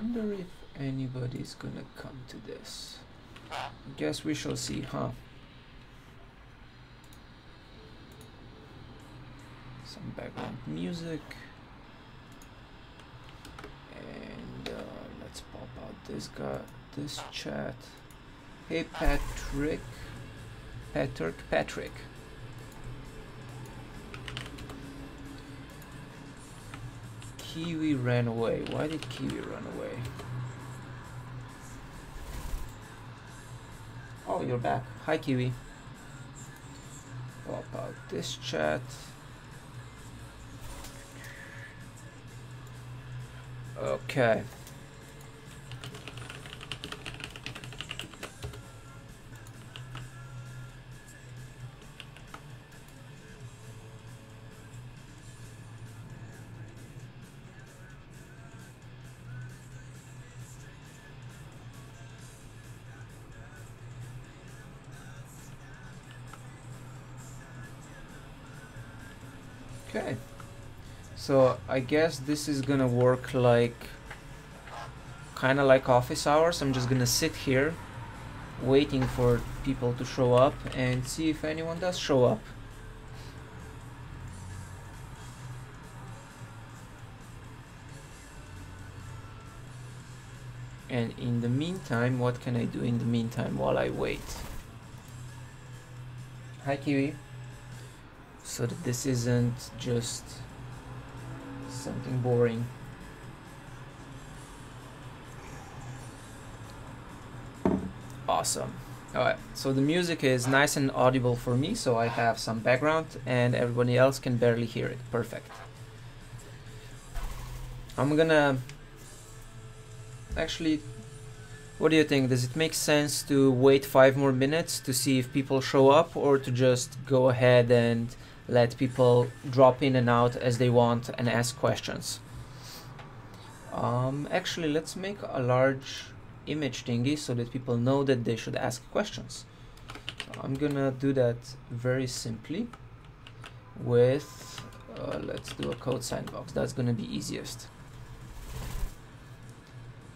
wonder if anybody's gonna come to this. Guess we shall see, huh? Some background music. And let's pop out this guy, this chat. Hey Patrick. Kiwi ran away. Why did Kiwi run away? Oh, you're back. Hi Kiwi. Pop out this chat. Okay. Okay. So I guess this is gonna work like kind of like office hours. I'm just gonna sit here waiting for people to show up and see if anyone does show up. And in the meantime, what can I do in the meantime while I wait? Hi Kiwi. So that this isn't just something boring. Awesome. Alright, so the music is nice and audible for me, so I have some background and everybody else can barely hear it. Perfect. I'm gonna... Actually, what do you think? Does it make sense to wait 5 more minutes to see if people show up, or to just go ahead and let people drop in and out as they want and ask questions? Actually, let's make a large image thingy so that people know that they should ask questions. So I'm gonna do that very simply with let's do a code sandbox. That's gonna be easiest.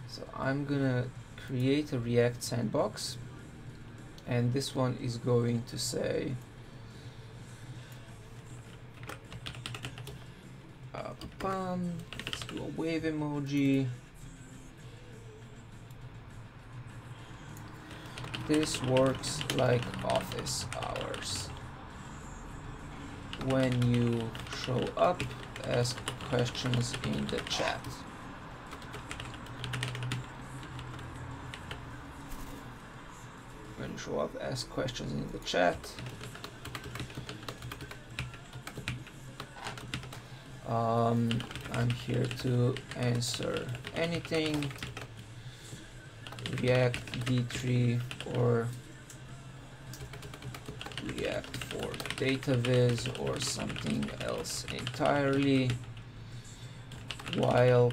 So I'm gonna create a React sandbox, and this one is going to say let's do a wave emoji. This works like office hours. When you show up, ask questions in the chat. When you show up, ask questions in the chat. I'm here to answer anything. React D3 or React for data viz or something else entirely, while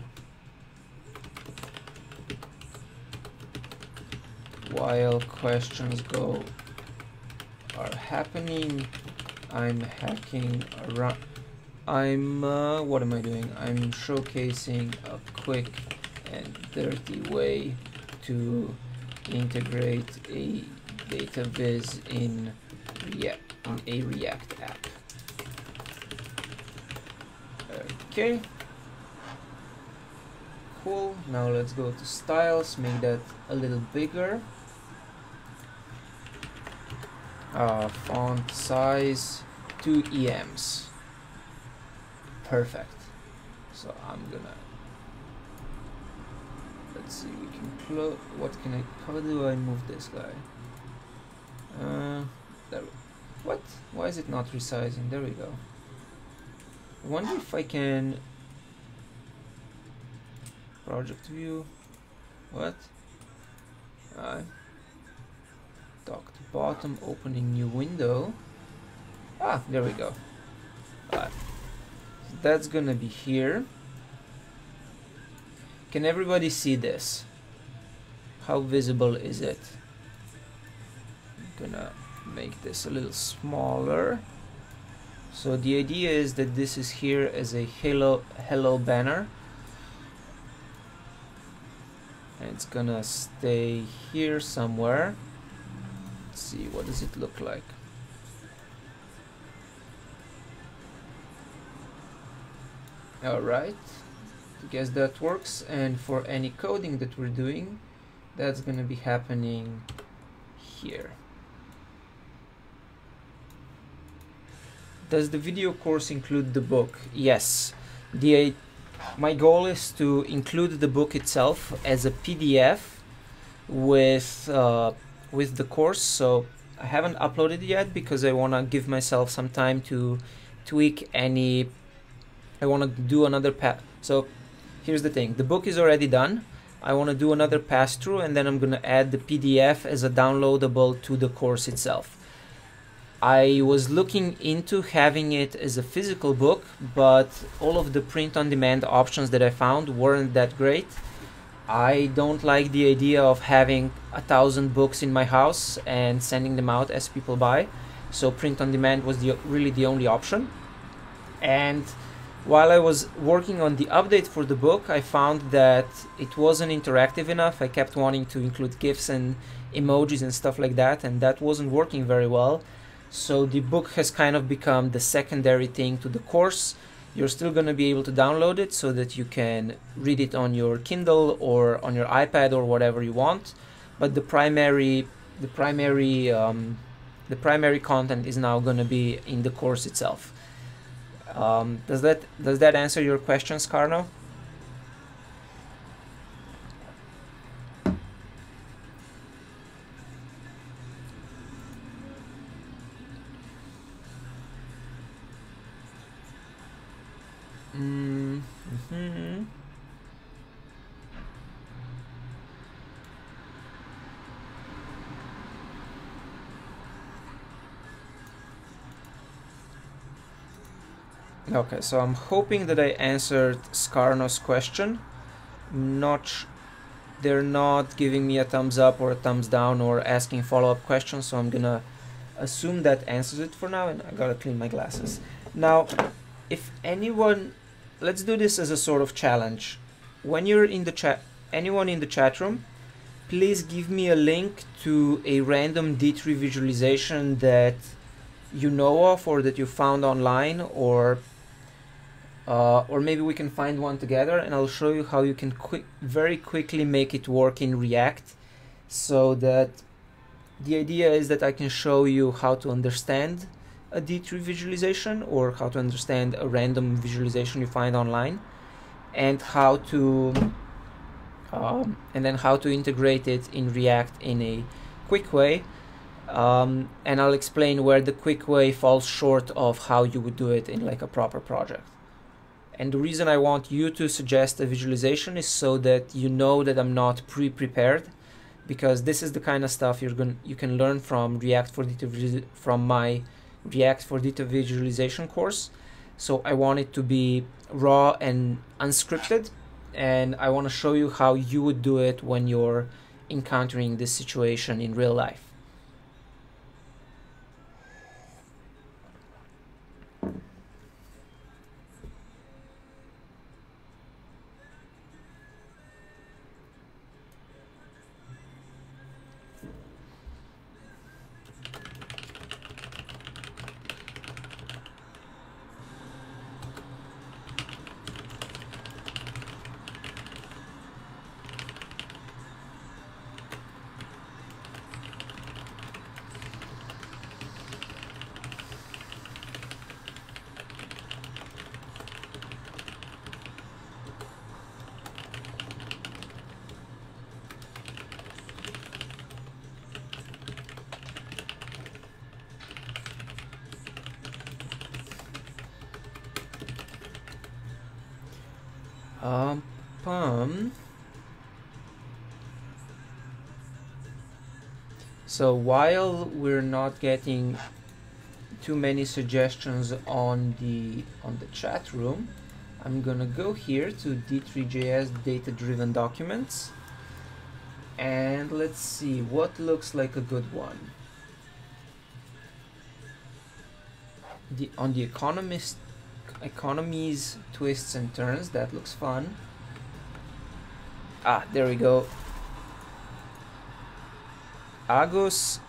questions are happening. I'm hacking around. What am I doing? I'm showcasing a quick and dirty way to integrate a data viz in a React app. Okay, cool. Now let's go to styles, make that a little bigger. Font size 2 EMs. Perfect. So I'm gonna, let's see, we can close. How do I move this guy? There. What? Why is it not resizing? There we go. I wonder if I can project view. What? Dock to bottom, opening new window. Ah, there we go. That's gonna be here. Can everybody see this? How visible is it? I'm gonna make this a little smaller. So the idea is that this is here as a hello banner. and it's gonna stay here somewhere. Let's see, what does it look like? Alright, I guess that works. And for any coding that we're doing, that's gonna be happening here. Does the video course include the book? Yes. My goal is to include the book itself as a PDF with the course. So I haven't uploaded it yet because I want to give myself some time to tweak any. I want to do another pass. So here's the thing: the book is already done. I want to do another pass through, and then I'm going to add the PDF as a downloadable to the course itself. I was looking into having it as a physical book, but all of the print-on-demand options that I found weren't that great. I don't like the idea of having 1,000 books in my house and sending them out as people buy, so print-on-demand was really the only option. And while I was working on the update for the book, I found that it wasn't interactive enough. I kept wanting to include GIFs and emojis and stuff like that, and that wasn't working very well. So the book has kind of become the secondary thing to the course. You're still going to be able to download it so that you can read it on your Kindle or on your iPad or whatever you want. But the primary content is now going to be in the course itself. Does that answer your question, Scarno? Okay, so I'm hoping that I answered Scarno's question. They're not giving me a thumbs up or a thumbs down or asking follow-up questions, so I'm gonna assume that answers it for now, and I gotta clean my glasses. Now, if anyone, let's do this as a sort of challenge. When you're in the chat, anyone in the chat room, please give me a link to a random D3 visualization that you know of or that you found online, or maybe we can find one together, and I'll show you how you can very quickly make it work in React. So that the idea is that I can show you how to understand a D3 visualization or how to understand a random visualization you find online, and how to integrate it in React in a quick way. And I'll explain where the quick way falls short of how you would do it in like a proper project. And the reason I want you to suggest a visualization is so that you know that I'm not pre-prepared, because this is the kind of stuff you can learn from my React for Data Visualization course. So I want it to be raw and unscripted, and I want to show you how you would do it when you're encountering this situation in real life. So while we're not getting too many suggestions on the chat room, I'm gonna go here to D3JS data-driven documents, and let's see what looks like a good one. On the economies, twists and turns, that looks fun. Ah, there we go. Agus,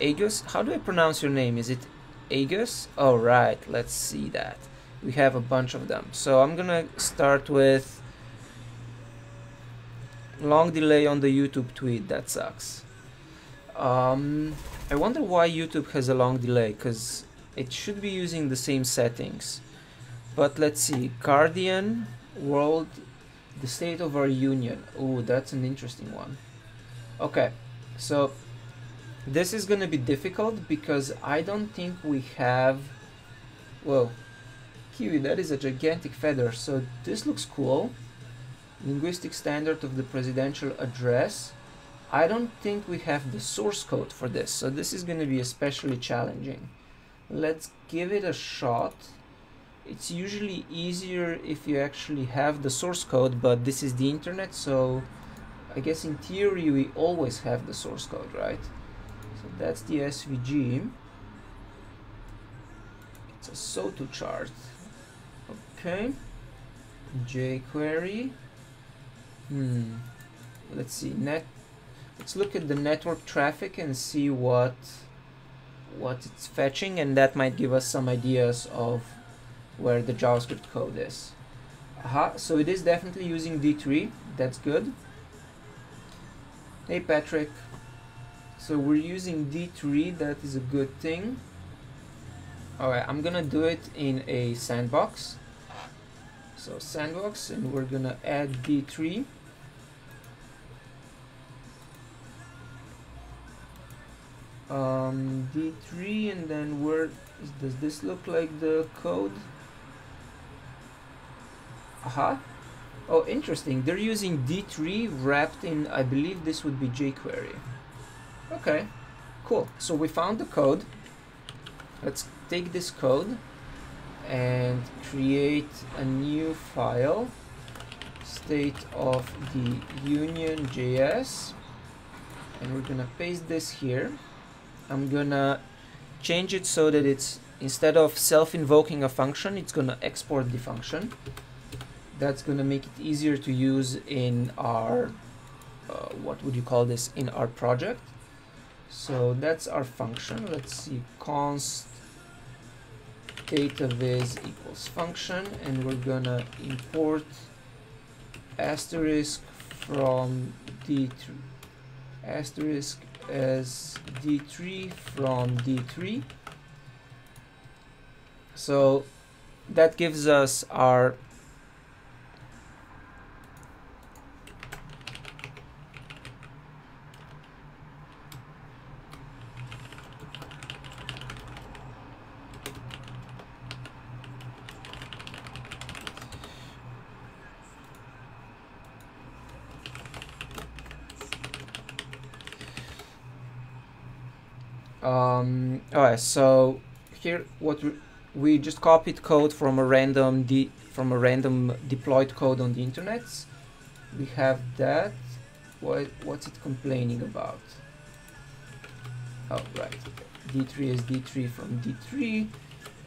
how do I pronounce your name? Is it Agus? Oh, right, let's see that. We have a bunch of them. So I'm gonna start with long delay on the YouTube tweet. That sucks. I wonder why YouTube has a long delay, because it should be using the same settings. But let's see, Guardian, World, the State of our Union. Oh, that's an interesting one. Okay, so this is gonna be difficult because I don't think we have, whoa, Kiwi, that is a gigantic feather. So this looks cool. Linguistic standard of the presidential address. I don't think we have the source code for this, so this is going to be especially challenging. Let's give it a shot. It's usually easier if you actually have the source code, but this is the internet, so I guess in theory we always have the source code, right? So that's the SVG. It's a SOTU chart. Okay. jQuery. Let's see. Let's look at the network traffic and see what it's fetching, and that might give us some ideas of where the JavaScript code is. So it is definitely using D3. That's good. Hey Patrick. So we're using D3. That is a good thing. Alright, I'm gonna do it in a sandbox. So sandbox, and we're gonna add D3. D3, and then where does this look like the code? Oh, interesting. They're using D3 wrapped in, I believe this would be jQuery. Okay, cool. So we found the code. Let's take this code and create a new file, state of the union.js, and we're gonna paste this here. I'm gonna change it so that it's, instead of self-invoking a function, it's gonna export the function. That's gonna make it easier to use in our what would you call this, in our project. So that's our function. Let's see, const dataviz equals function, and we're gonna import asterisk from D3, asterisk as D3 from D3. So that gives us our alright, so here what we just copied code from a random deployed code on the internet. We have that. What's it complaining about? Oh, right. D3 is D3 from D3.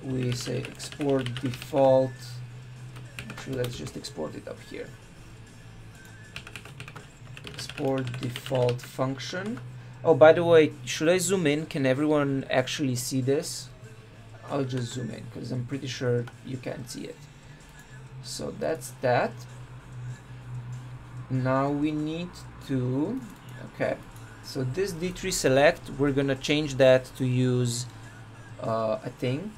We say export default. Actually, let's just export it up here. Export default function. Oh, by the way, should I zoom in? Can everyone actually see this? I'll just zoom in because I'm pretty sure you can't see it. So that's that. Now we need to, okay, so this D3 select, we're gonna change that to use a thing.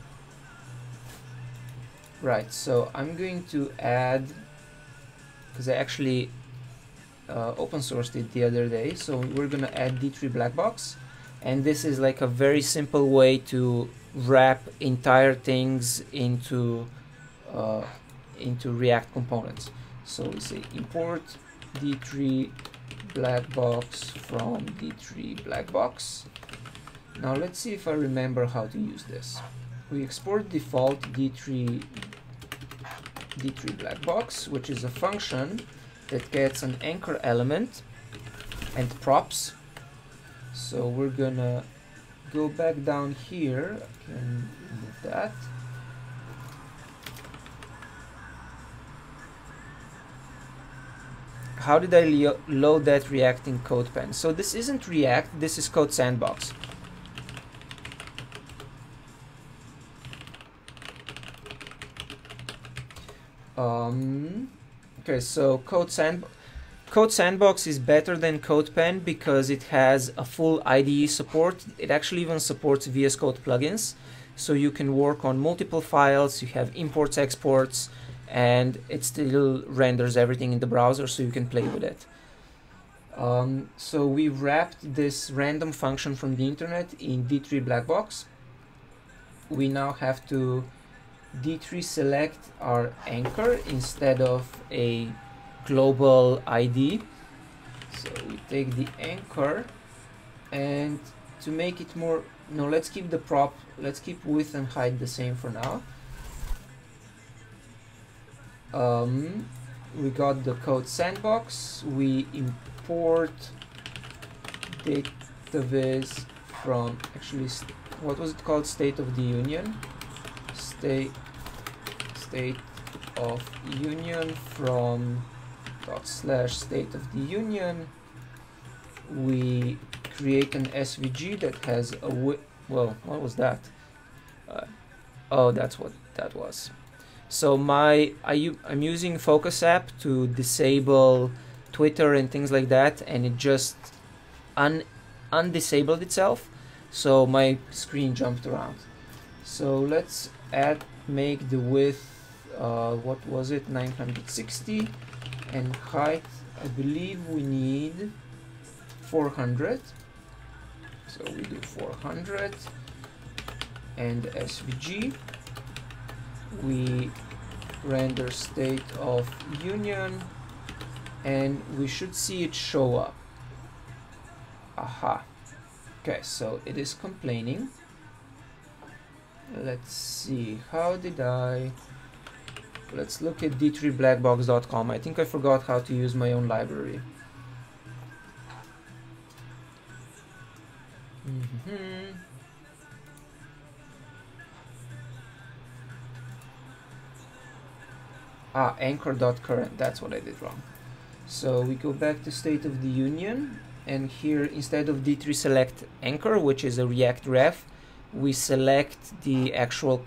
Right, so I'm going to add, because I actually open sourced it the other day, so we're gonna add D3 black box, and this is like a very simple way to wrap entire things into React components. So we say import D3 black box from D3 black box. Now let's see if I remember how to use this. We export default D3 black box, which is a function that gets an anchor element and props. So we're gonna go back down here. I can remove that. how did I load that React in CodePen? So this isn't React, this is Code Sandbox. Okay, so Code Sandbox is better than CodePen because it has a full IDE support. It actually even supports VS Code plugins, so you can work on multiple files, you have imports, exports, and it still renders everything in the browser so you can play with it. So we wrapped this random function from the internet in D3 black box. We now have to D3 select our anchor instead of a global ID. So we take the anchor, and to make it more, no, let's keep the prop, let's keep width and height the same for now. We got the Code Sandbox, we import dataviz from, actually, what was it called? State of the Union. State of Union from /state of the Union. We create an SVG that has a well, what was that? Oh, that's what that was. So I'm using Focus app to disable Twitter and things like that, and it just undisabled itself, so my screen jumped around. So let's make the width, what was it, 960, and height, I believe we need 400. So we do 400, and SVG. We render state of union, and we should see it show up. Aha. Okay, so it is complaining. Let's see, let's look at d3blackbox.com. I think I forgot how to use my own library. Anchor.current, that's what I did wrong. So we go back to State of the Union, and here instead of D3 select anchor, which is a React ref, we select the actual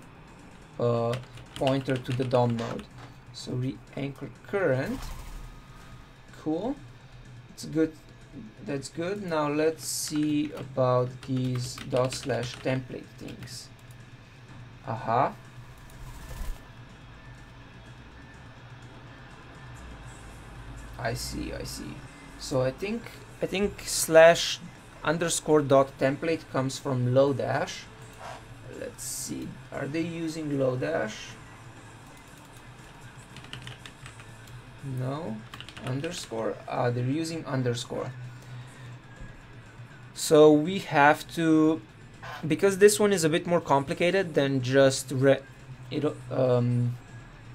pointer to the DOM node. So anchor current, cool, it's good, that's good. Now let's see about these /template things. Aha. I see. So I think /_.template comes from Lodash. Let's see, are they using Lodash? No. Underscore? They're using underscore. So we have to, because this one is a bit more complicated than just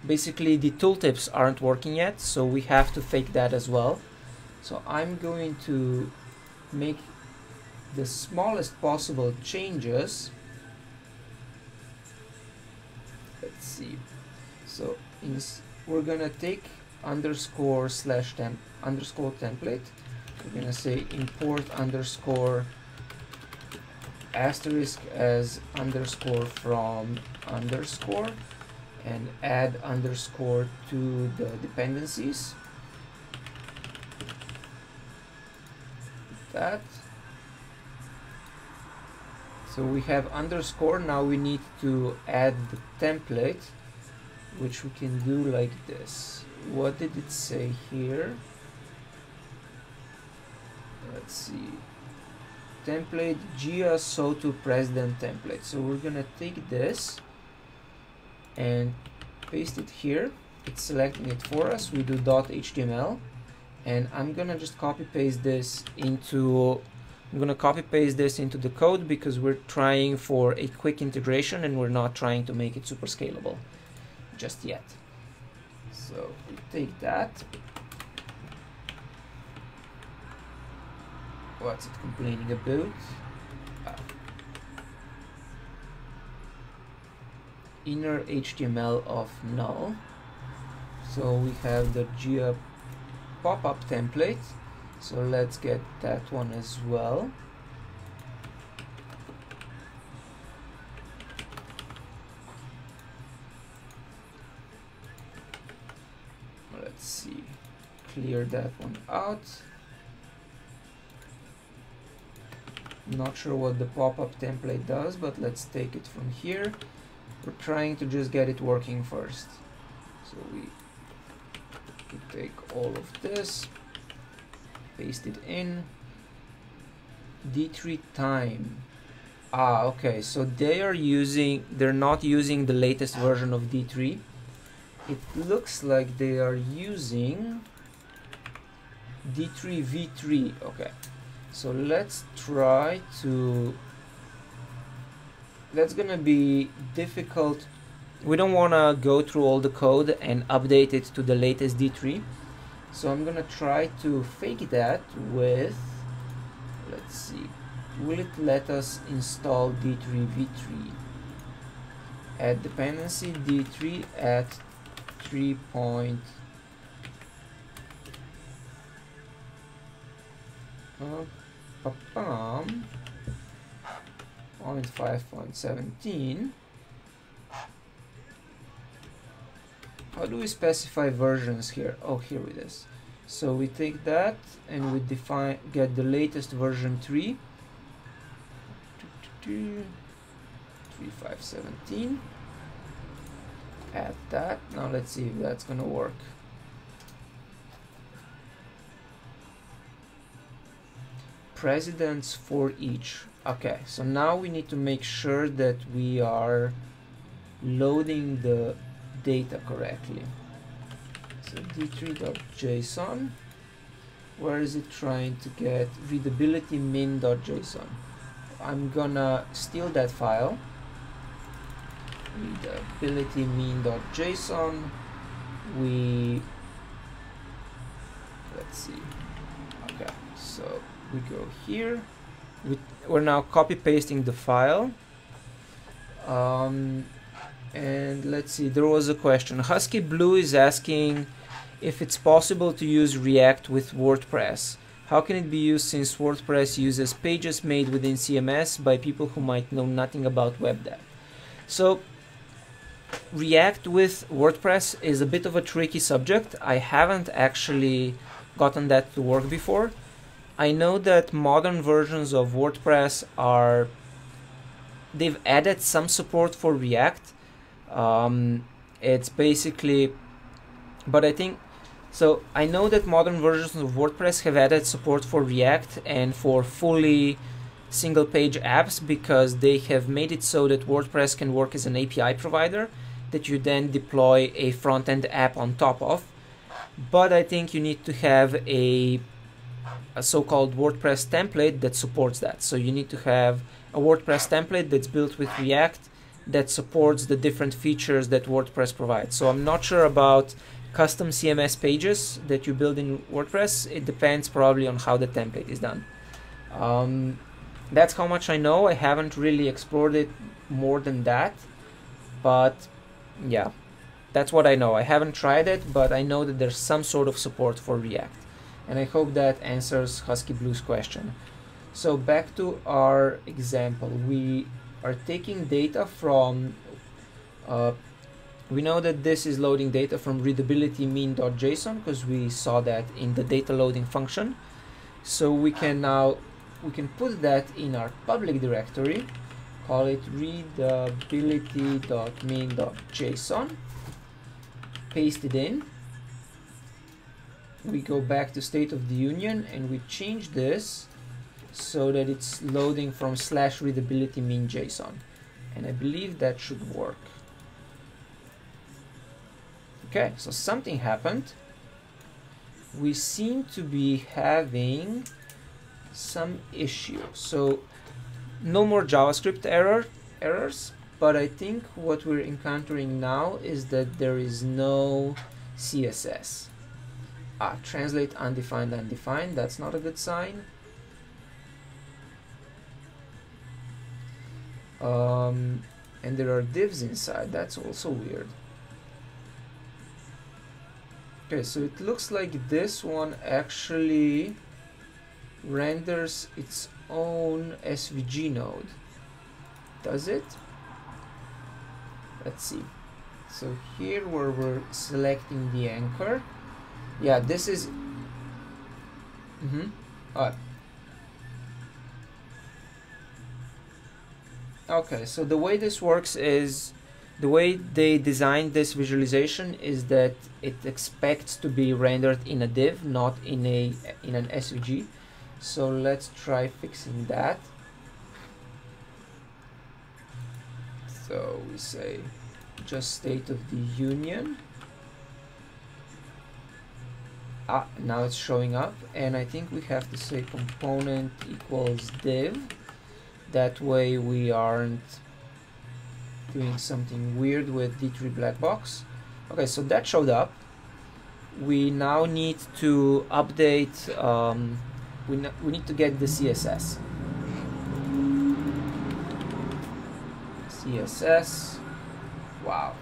basically the tooltips aren't working yet, so we have to fake that as well. So I'm going to make the smallest possible changes. Let's see. So we're gonna take _/template. We're gonna say import _ as _ from _ and add _ to the dependencies. That. So we have _, now we need to add the template, which we can do like this. What did it say here? Let's see. Template Gia Soto President template. So we're gonna take this and paste it here. It's selecting it for us. We do .html, and I'm gonna just copy paste this into the code because we're trying for a quick integration and we're not trying to make it super scalable just yet. So we take that. What's it complaining about? Inner HTML of null. So we have the Gia pop-up template, so let's get that one as well. Let's see, clear that one out. Not sure what the pop-up template does, but let's take it from here. We're trying to just get it working first. So we take all of this, paste it in. D3 time. Ah, okay, so they're not using the latest version of D3. It looks like they are using D3 V3. Okay, so let's try to, that's gonna be difficult. We don't want to go through all the code and update it to the latest D3, so I'm gonna try to fake that with, let's see, will it let us install D3 V3? Add dependency D3 at 3.5.17. How do we specify versions here? Oh, here it is. So we take that and we get the latest version 3. 3.5.17. Add that. Now let's see if that's gonna work. Precedents for each. Okay, so now we need to make sure that we are loading the data correctly. So d3.json, where is it trying to get? Readability min.json. I'm gonna steal that file. Readability min.json. Let's see. Okay, so we go here. We're now copy pasting the file. And let's see, there was a question. Husky Blue is asking if it's possible to use React with WordPress. How can it be used since WordPress uses pages made within CMS by people who might know nothing about web dev? So React with WordPress is a bit of a tricky subject. I haven't actually gotten that to work before. I know that modern versions of WordPress they've added some support for React. It's basically, but I think, so I know that modern versions of WordPress have added support for React and for fully single page apps, because they have made it so that WordPress can work as an API provider that you then deploy a front-end app on top of. But I think you need to have a so-called WordPress template that supports that. So you need to have a WordPress template that's built with React that supports the different features that WordPress provides. So I'm not sure about custom CMS pages that you build in WordPress. It depends probably on how the template is done. That's how much I know. I haven't really explored it more than that, but yeah, that's what I know. I haven't tried it, but I know that there's some sort of support for React, and I hope that answers Husky Blue's question. So back to our example, we are taking data from, we know that this is loading data from readability min.json because we saw that in the data loading function. So we can put that in our public directory, call it readability.min.json, paste it in. We go back to state of the union and we change this so that it's loading from /readability min.json, and I believe that should work. Okay, so something happened. We seem to be having some issue. So no more JavaScript errors, but I think what we're encountering now is that there is no CSS. Translate undefined undefined, that's not a good sign. And there are divs inside, that's also weird. Okay, so it looks like this one actually renders its own SVG node. Does it? Let's see. So here where we're selecting the anchor, yeah, this is okay, so the way this works is, the way they designed this visualization is that it expects to be rendered in a div, not in an SVG. So let's try fixing that. So we say just state of the union. Now it's showing up, and I think we have to say component equals div. That way we aren't doing something weird with D3 black box. Okay, so that showed up. We now need to update, we need to get the CSS. CSS, wow.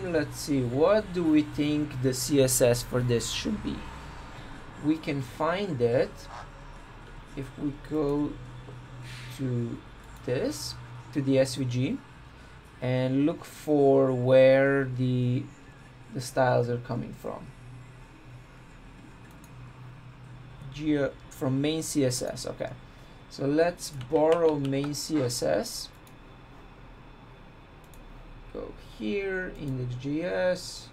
Let's see, what do we think the CSS for this should be? We can find it if we go to this, to the SVG, and look for where the styles are coming from. From main CSS, okay. So let's borrow main CSS. Go here, index.js,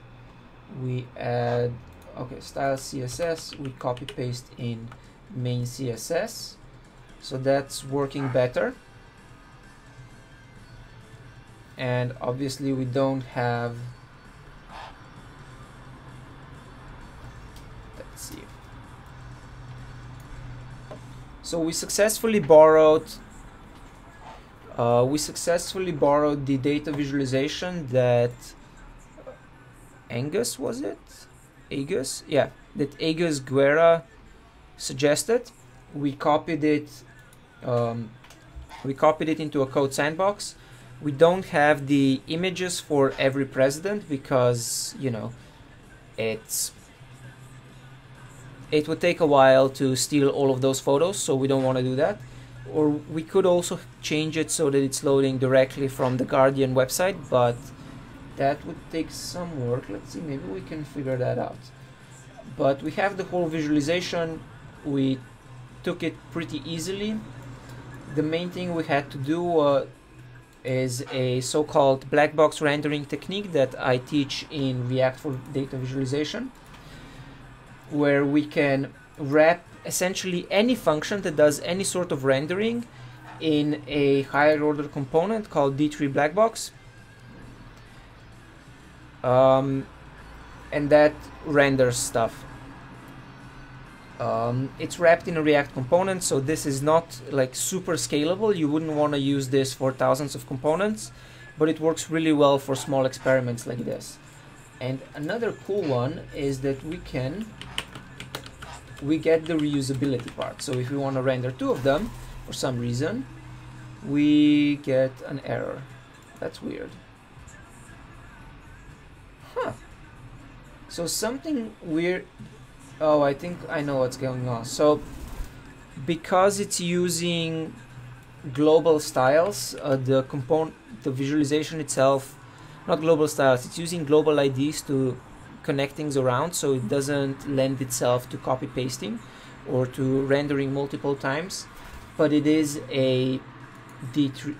we add, okay, style CSS, we copy paste in main CSS. So that's working better. And obviously we don't have, let's see. So we successfully borrowed the data visualization that Angus, was it? Agus? Yeah, that Agus Guerra suggested. We copied it into a code sandbox. We don't have the images for every president because, you know, it would take a while to steal all of those photos, so we don't want to do that. Or we could also change it so that it's loading directly from the Guardian website, but that would take some work. Let's see, maybe we can figure that out. But we have the whole visualization. We took it pretty easily. The main thing we had to do is a so-called black box rendering technique that I teach in React for data visualization, where we can wrap essentially any function that does any sort of rendering in a higher order component called D3 black box, and that renders stuff. It's wrapped in a React component, so this is not like super scalable. You wouldn't want to use this for thousands of components, but it works really well for small experiments like this. And another cool one is that we get the reusability part. So if we want to render two of them for some reason, we get an error. That's weird. Huh. So something weird. Oh, I think I know what's going on. So because it's using global styles, the visualization itself, not global styles, it's using global IDs to connect things around, so it doesn't lend itself to copy pasting or to rendering multiple times. But it is a D3,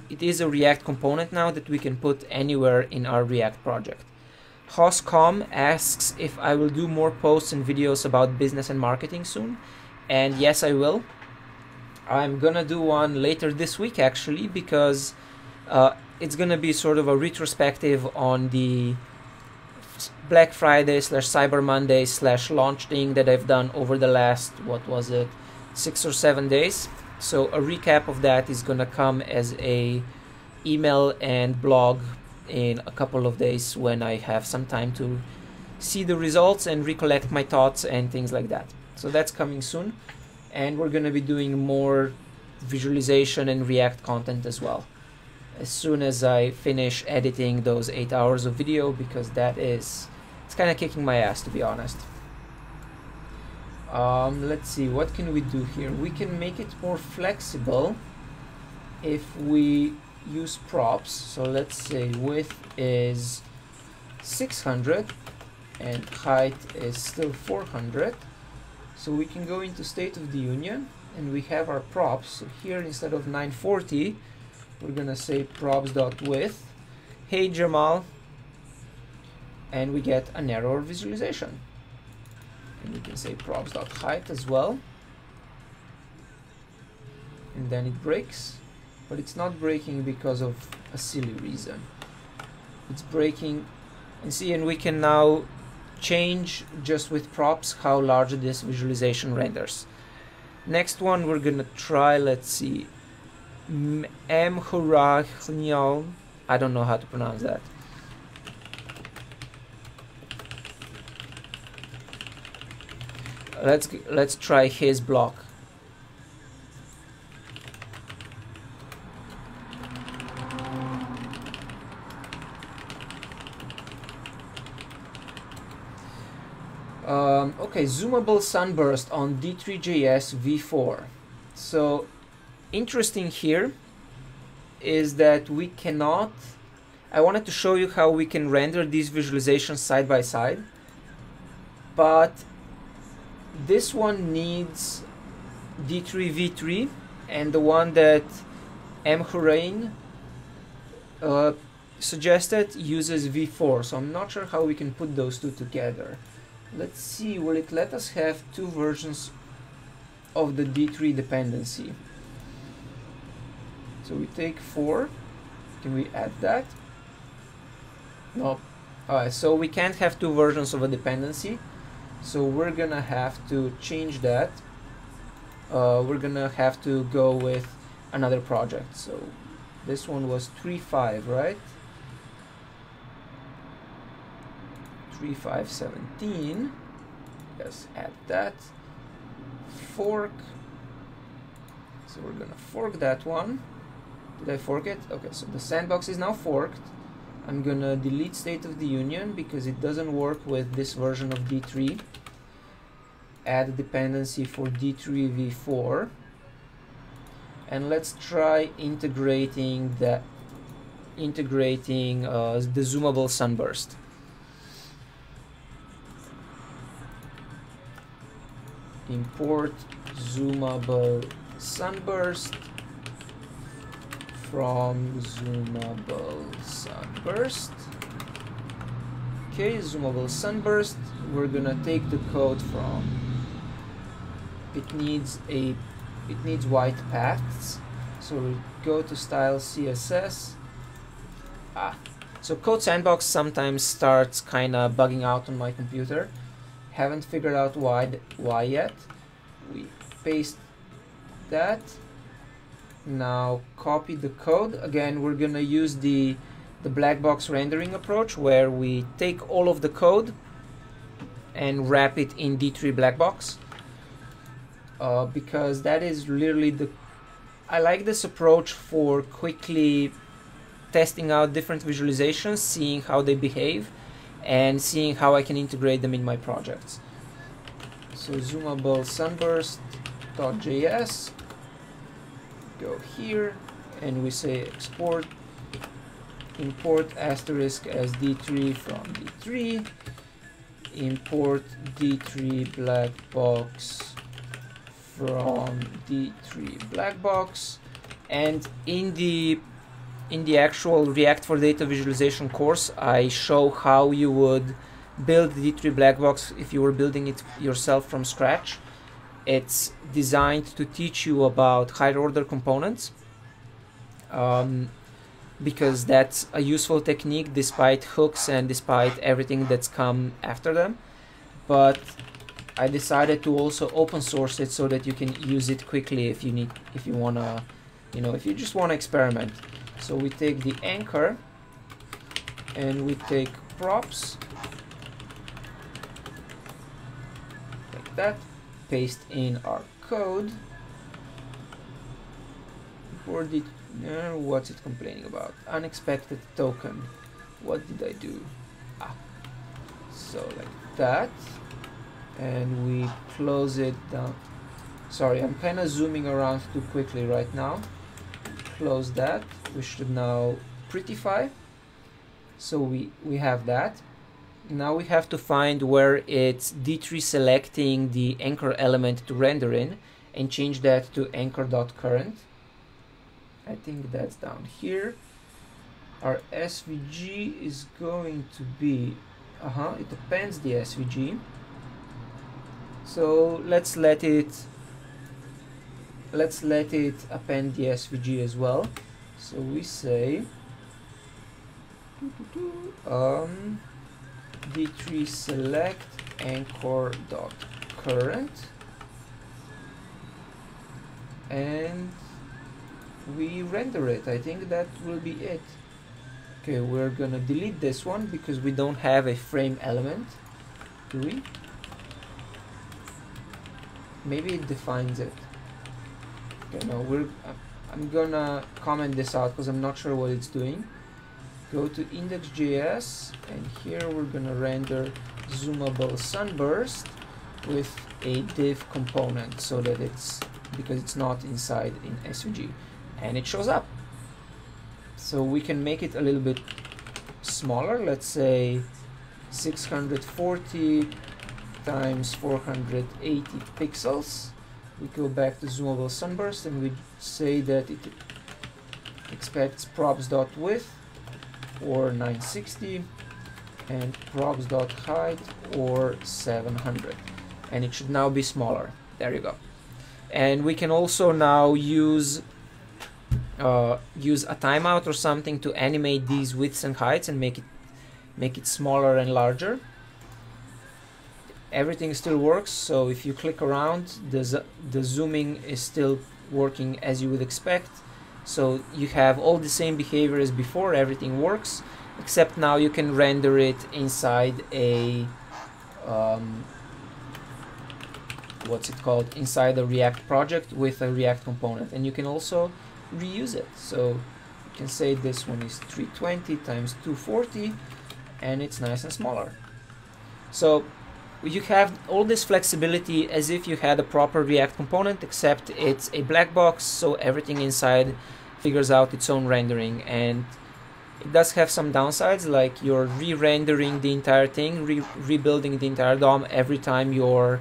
it is a React component now that we can put anywhere in our React project. Hoscom asks if I will do more posts and videos about business and marketing soon, and yes, I will. I'm gonna do one later this week actually, because it's gonna be sort of a retrospective on the Black Friday / Cyber Monday / launch thing that I've done over the last, what was it, 6 or 7 days. So a recap of that is gonna come as a email and blog in a couple of days when I have some time to see the results and recollect my thoughts and things like that. So that's coming soon, and we're gonna be doing more visualization and React content as well as soon as I finish editing those 8 hours of video, because it's kind of kicking my ass, to be honest. Let's see, what can we do here? We can make it more flexible if we use props. So let's say width is 600 and height is still 400. So we can go into state of the union and we have our props. So here, instead of 940, we're gonna say props.width, hey Jamal, and we get an error visualization. And we can say props.height as well, and then it breaks, but it's not breaking because of a silly reason. It's breaking, and see, and we can now change just with props how large this visualization renders. Next one we're gonna try, let's see, Mhurahnyal, I don't know how to pronounce that. Let's try his block. Okay, Zoomable sunburst on D3JS v4. So interesting here is that we cannot, I wanted to show you how we can render these visualizations side by side, but this one needs D3 v3 and the one that Mhurain suggested uses v4, so I'm not sure how we can put those two together. Let's see, will it let us have two versions of the D3 dependency? So we take 4, can we add that? No. Alright, so we can't have two versions of a dependency, so we're gonna have to change that. We're gonna have to go with another project. So this one was 3.5, right? 3.5.17. Yes, add that. Fork. So we're gonna fork that one. Did I fork it? Okay, so the sandbox is now forked. I'm gonna delete state of the union because it doesn't work with this version of D3. Add dependency for D3 v4. And let's try integrating the zoomable sunburst. Import zoomable sunburst from zoomable sunburst. Okay, zoomable sunburst. We're gonna take the code from. It needs white paths. So we go to style CSS. So Code Sandbox sometimes starts kind of bugging out on my computer. Haven't figured out why yet. We paste that. Now copy the code. Again, we're gonna use the black box rendering approach where we take all of the code and wrap it in D3 black box. Because that is literally I like this approach for quickly testing out different visualizations, seeing how they behave, and seeing how I can integrate them in my projects. So zoomable sunburst.js, go here, and we say export, import asterisk as D3 from D3, import D3 black box from D3 black box, and in the actual React for Data Visualization course, I show how you would build D3 black box if you were building it yourself from scratch. It's designed to teach you about higher order components, because that's a useful technique despite hooks and despite everything that's come after them. But I decided to also open source it so that you can use it quickly if you wanna, if you just wanna experiment. So we take the anchor and we take props like that, paste in our code. Import it. What's it complaining about? Unexpected token. What did I do? so like that, and we close it down. Sorry, I'm kind of zooming around too quickly right now. Close that. We should now prettify. So we have that. Now we have to find where it's D3 selecting the anchor element to render in and change that to anchor.current. I think that's down here. Our SVG is going to be, it appends the SVG. So let's let it append the SVG as well. So we say D3 select anchor.current, and we render it. I think that will be it. Okay, we're gonna delete this one because we don't have a frame element, do we? Maybe it defines it. Okay, no, I'm gonna comment this out because I'm not sure what it's doing. Go to index.js, and here we're gonna render Zoomable sunburst with a div component, so that because it's not inside in SVG, and it shows up. So we can make it a little bit smaller. Let's say 640 times 480 pixels. We go back to Zoomable sunburst, and we say that it expects props.width or 960 and props.height or 700, and it should now be smaller. There you go. And we can also now use a timeout or something to animate these widths and heights and make it smaller and larger. Everything still works, so if you click around, the zooming is still working as you would expect. So you have all the same behavior as before, everything works, except now you can render it inside a inside a React project with a React component, and you can also reuse it. So you can say this one is 320 times 240, and it's nice and smaller. So you have all this flexibility as if you had a proper React component, except it's a black box, so everything inside figures out its own rendering. And it does have some downsides, like you're re-rendering the entire thing, rebuilding the entire DOM every time you're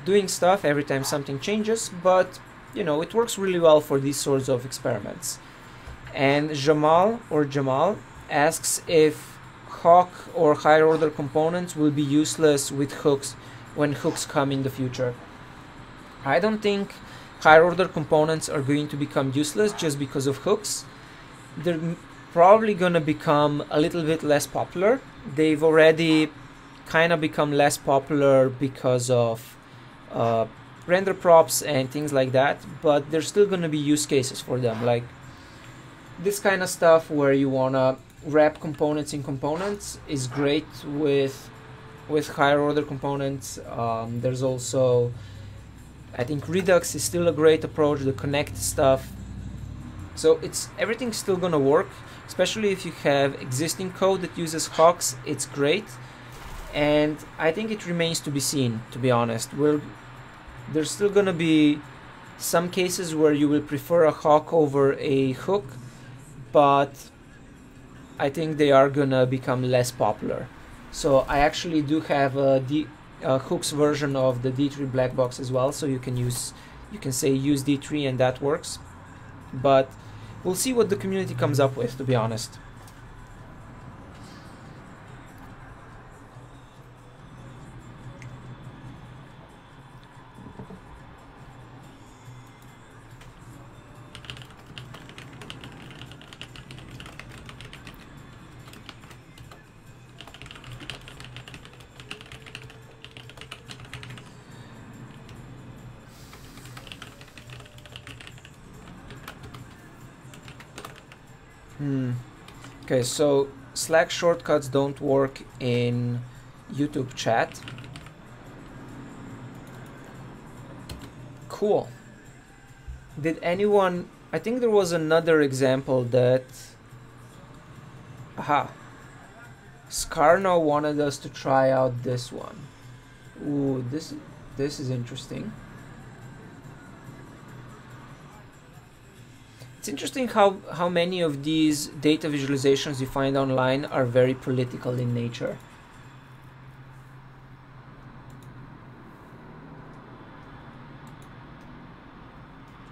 doing stuff, every time something changes, but you know, it works really well for these sorts of experiments. And Jamal asks if Hawk or higher order components will be useless with hooks when hooks come in the future. I don't think higher order components are going to become useless just because of hooks. They're probably gonna become a little bit less popular. They've already kind of become less popular because of render props and things like that, but there's still gonna be use cases for them, like this kind of stuff where you wanna wrap components in components is great with higher order components. There's also, I think Redux is still a great approach, the connect stuff. So everything's still gonna work, especially if you have existing code that uses hooks. It's great, and I think it remains to be seen, to be honest. There's still gonna be some cases where you will prefer a hawk over a hook, but I think they are gonna become less popular. So I actually do have a hooks version of the D3 black box as well, so you can say use D3 and that works. But we'll see what the community comes up with, to be honest. Okay, so Slack shortcuts don't work in YouTube chat. Cool. Did anyone... I think there was another example that... Aha. Scarno wanted us to try out this one. Ooh, this is interesting. It's interesting how many of these data visualizations you find online are very political in nature.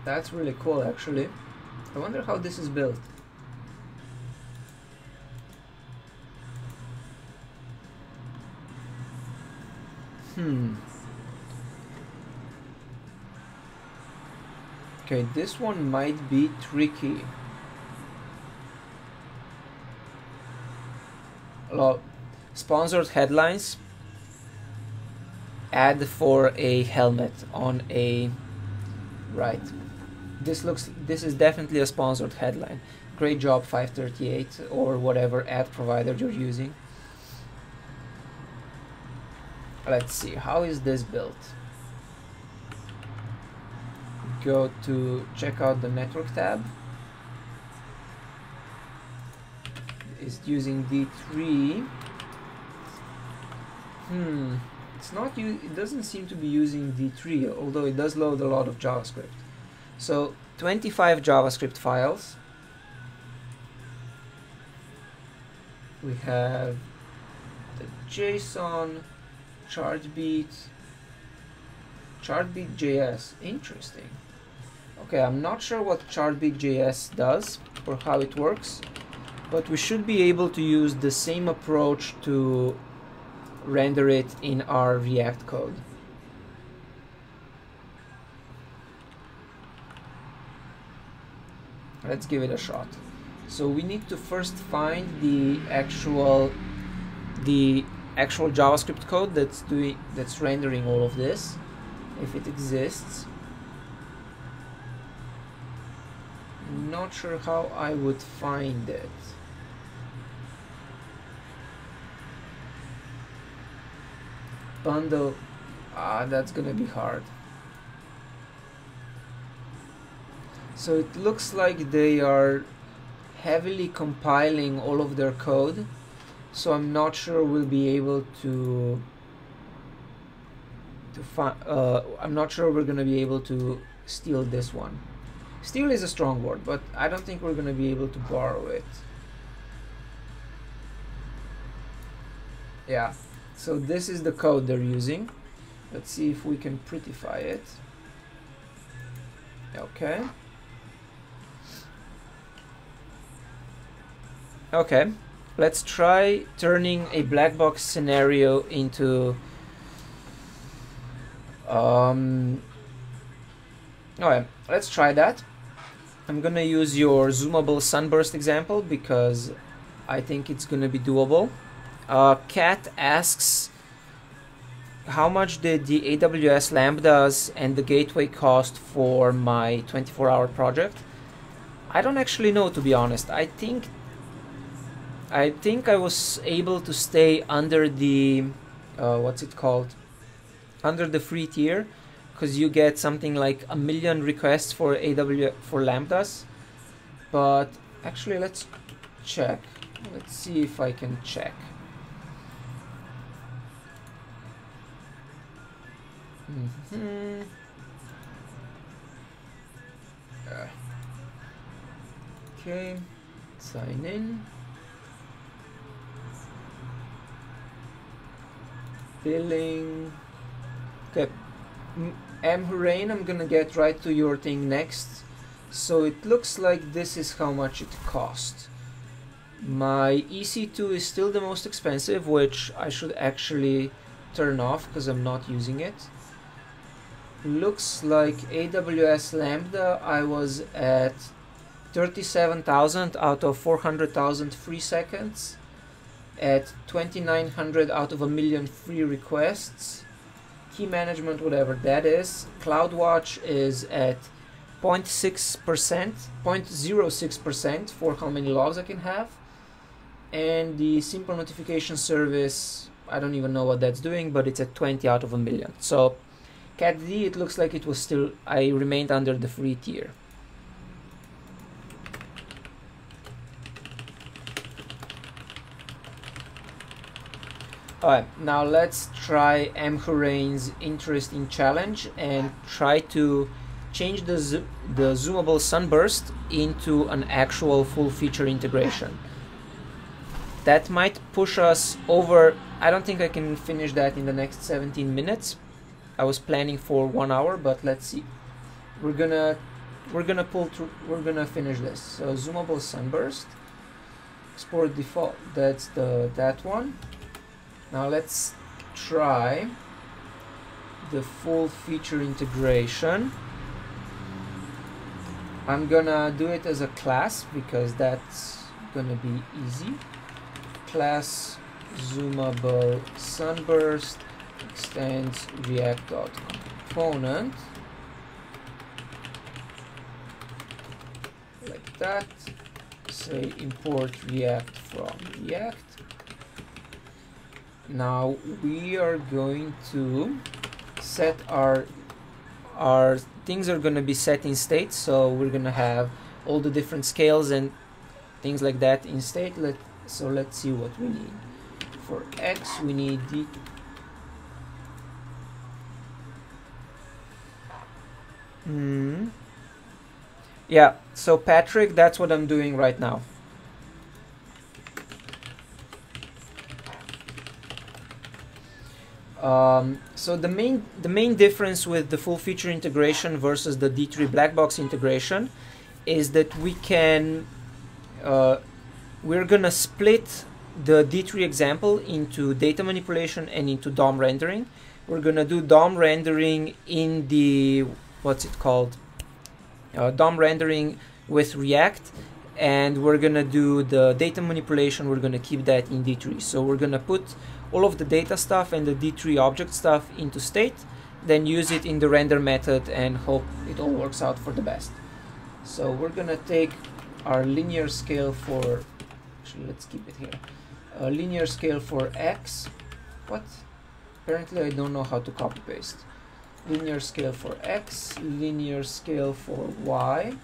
That's really cool, actually. I wonder how this is built. Okay, this one might be tricky. Sponsored headlines. Ad for a helmet on a... Right. This is definitely a sponsored headline. Great job 538 or whatever ad provider you're using. Let's see, how is this built? Go to check out the network tab. It's using D3. It doesn't seem to be using D3, although it does load a lot of JavaScript. So 25 JavaScript files. We have the JSON, Chartbeat.js. Interesting. Okay, I'm not sure what Chartbeat.js does or how it works, but we should be able to use the same approach to render it in our React code. Let's give it a shot. So we need to first find the actual JavaScript code that's rendering all of this, if it exists. Not sure how I would find it. Bundle, that's gonna be hard. So it looks like they are heavily compiling all of their code, so I'm not sure we'll be able to find. I'm not sure we're gonna be able to steal this one. Steal is a strong word, but I don't think we're gonna be able to borrow it. Yeah, so this is the code they're using. Let's see if we can prettify it. Okay. Okay, let's try turning a black box scenario into alright, let's try that. I'm gonna use your Zoomable sunburst example because I think it's gonna be doable. Kat asks, how much did the AWS Lambdas and the gateway cost for my 24-hour project? I don't actually know, to be honest. I think I was able to stay under the what's it called? Under the free tier, because you get something like 1 million requests for Lambdas. But actually, let's check. Let's see if I can check. Okay, sign in. Billing. Okay, Hurain, I'm gonna get right to your thing next. So it looks like this is how much it cost. My EC2 is still the most expensive, which I should actually turn off because I'm not using it. Looks like AWS Lambda, I was at 37,000 out of 400,000 free seconds, at 2,900 out of 1 million free requests. Key management, whatever that is. CloudWatch is at 0.06% for how many logs I can have. And the simple notification service, I don't even know what that's doing, but it's at 20 out of 1 million. So CatD, it looks like it was still, I remained under the free tier. Alright, now let's try Mhurain's interesting challenge and try to change the Zoomable sunburst into an actual full feature integration. That might push us over. I don't think I can finish that in the next 17 minutes. I was planning for 1 hour, but let's see. We're gonna pull through. We're gonna finish this. So Zoomable sunburst, export default. That's that one. Now let's try the full feature integration. I'm gonna do it as a class because that's gonna be easy. Class Zoomable sunburst extends React.component like that. Say import React from React. Now we are going to set our things are going to be set in state, so we're going to have all the different scales and things like that in state. So let's see what we need. For X we need the yeah, so Patrick, that's what I'm doing right now. So the main difference with the full feature integration versus the D3 black box integration is that we can we're gonna split the D3 example into data manipulation and into DOM rendering. We're gonna do DOM rendering in the what's it called? DOM rendering with React, and we're gonna do the data manipulation. We're gonna keep that in D3. So we're gonna put all of the data stuff and the D3 object stuff into state, then use it in the render method and hope it all works out for the best. So we're gonna take our linear scale for, actually let's keep it here, linear scale for X. What? Apparently I don't know how to copy paste. Linear scale for X, linear scale for Y.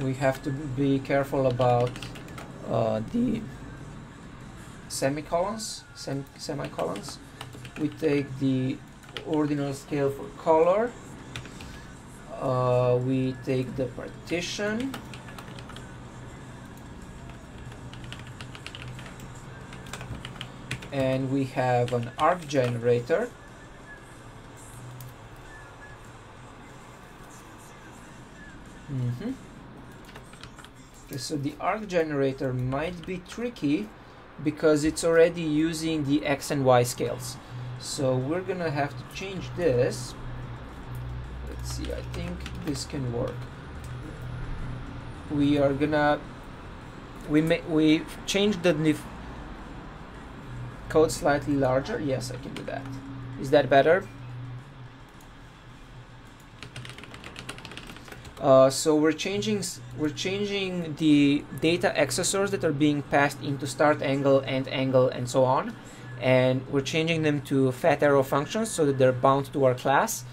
We have to be careful about the semicolons. We take the ordinal scale for color. We take the partition. And we have an arc generator. Okay, so the arc generator might be tricky because it's already using the X and Y scales. So we're gonna have to change this. Let's see, I think this can work. We are gonna we change the code slightly larger. Yes, I can do that. Is that better? So we're changing the data accessors that are being passed into start angle, end angle, and so on, and we're changing them to fat arrow functions so that they're bound to our class,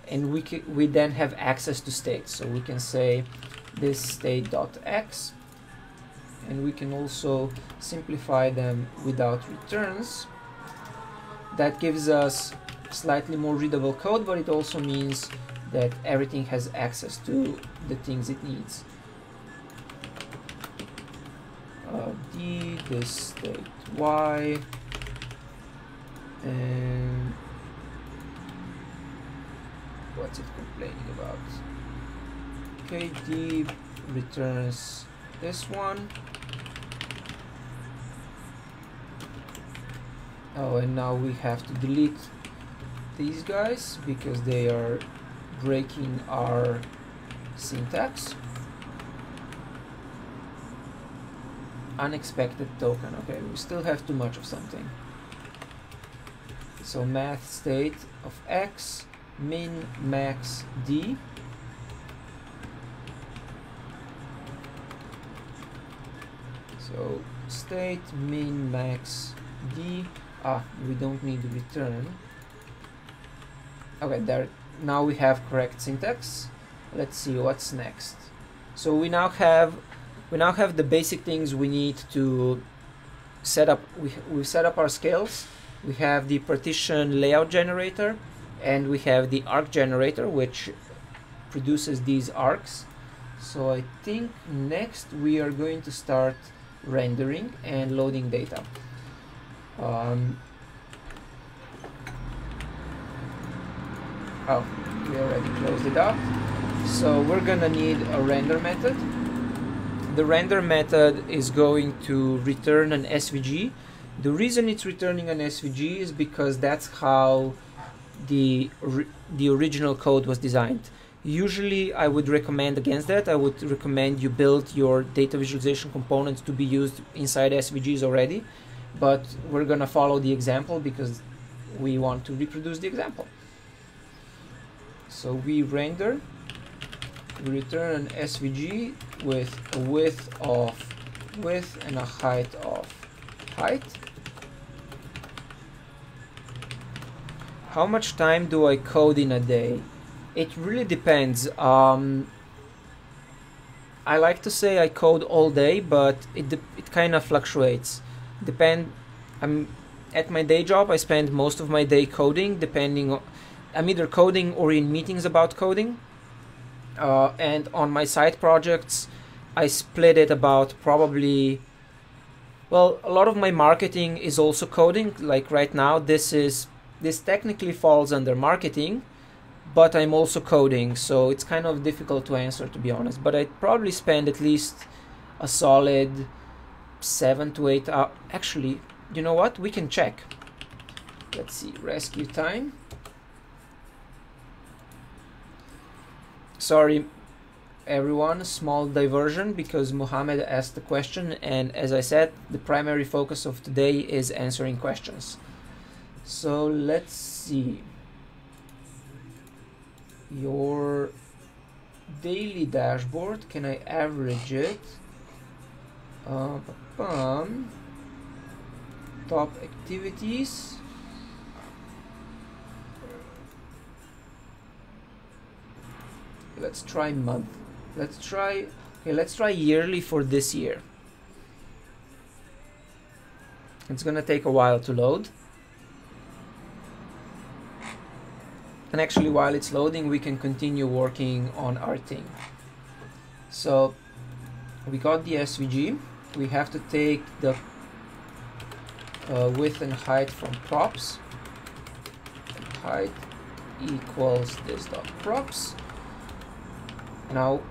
and we then have access to state. So we can say this state.x, and we can also simplify them without returns. That gives us slightly more readable code, but it also means that everything has access to the things it needs. D, this state Y, and what's it complaining about? Okay, D returns this one. Oh, and now we have to delete these guys because they are breaking our syntax. Unexpected token. Okay, we still have too much of something. So math state of X, min max D. So state min max D. We don't need return. Okay, there. Now we have correct syntax. Let's see what's next. So we now have we now have the basic things we need to set up. We've set up our scales. We have the partition layout generator, and we have the arc generator, which produces these arcs. So I think next we are going to start rendering and loading data. Oh, we already closed it up. So we're gonna need a render method. The render method is going to return an SVG. The reason it's returning an SVG is because that's how the original code was designed. Usually I would recommend against that. I would recommend you build your data visualization components to be used inside SVGs already, but we're gonna follow the example because we want to reproduce the example. So we render, we return an SVG with a width of width and a height of height. How much time do I code in a day? It really depends. I like to say I code all day, but it kind of fluctuates. I'm at my day job. I spend most of my day coding. I'm either coding or in meetings about coding. And on my side projects, I split it about probably. Well, a lot of my marketing is also coding. Like right now, this technically falls under marketing, but I'm also coding, so it's kind of difficult to answer, to be honest. But I'd probably spend at least a solid 7 to 8 hours. Actually, you know what? We can check. Let's see, rescue time. Sorry, everyone, small diversion because Mohammed asked the question, and as I said, the primary focus of today is answering questions. So let's see. Your daily dashboard, can I average it? Top activities. Let's try month. Let's try yearly for this year. It's gonna take a while to load. And actually, while it's loading, we can continue working on our thing. So we got the SVG. We have to take the width and height from props. Height equals this dot props. Now,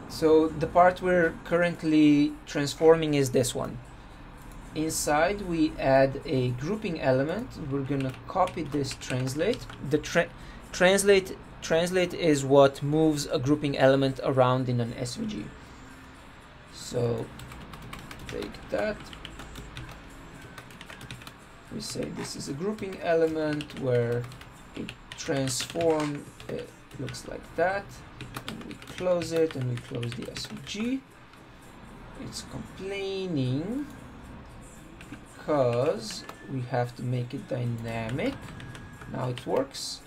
so the part we're currently transforming is this one. Inside we add a grouping element. We're gonna copy this translate. The translate is what moves a grouping element around in an SVG. So take that. We say this is a grouping element where it transform. It looks like that. And we close it and we close the SVG. It's complaining because we have to make it dynamic. Now it works.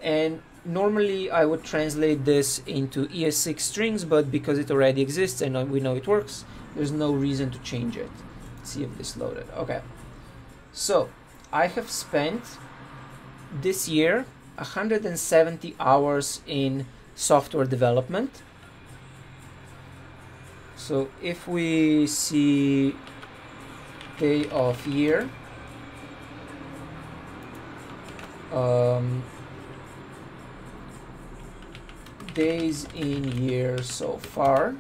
And normally I would translate this into ES6 strings, but because it already exists and we know it works, there's no reason to change it. Let's see if this loaded. Okay. So I have spent this year 170 hours in software development. So if we see day of year, days in year so far.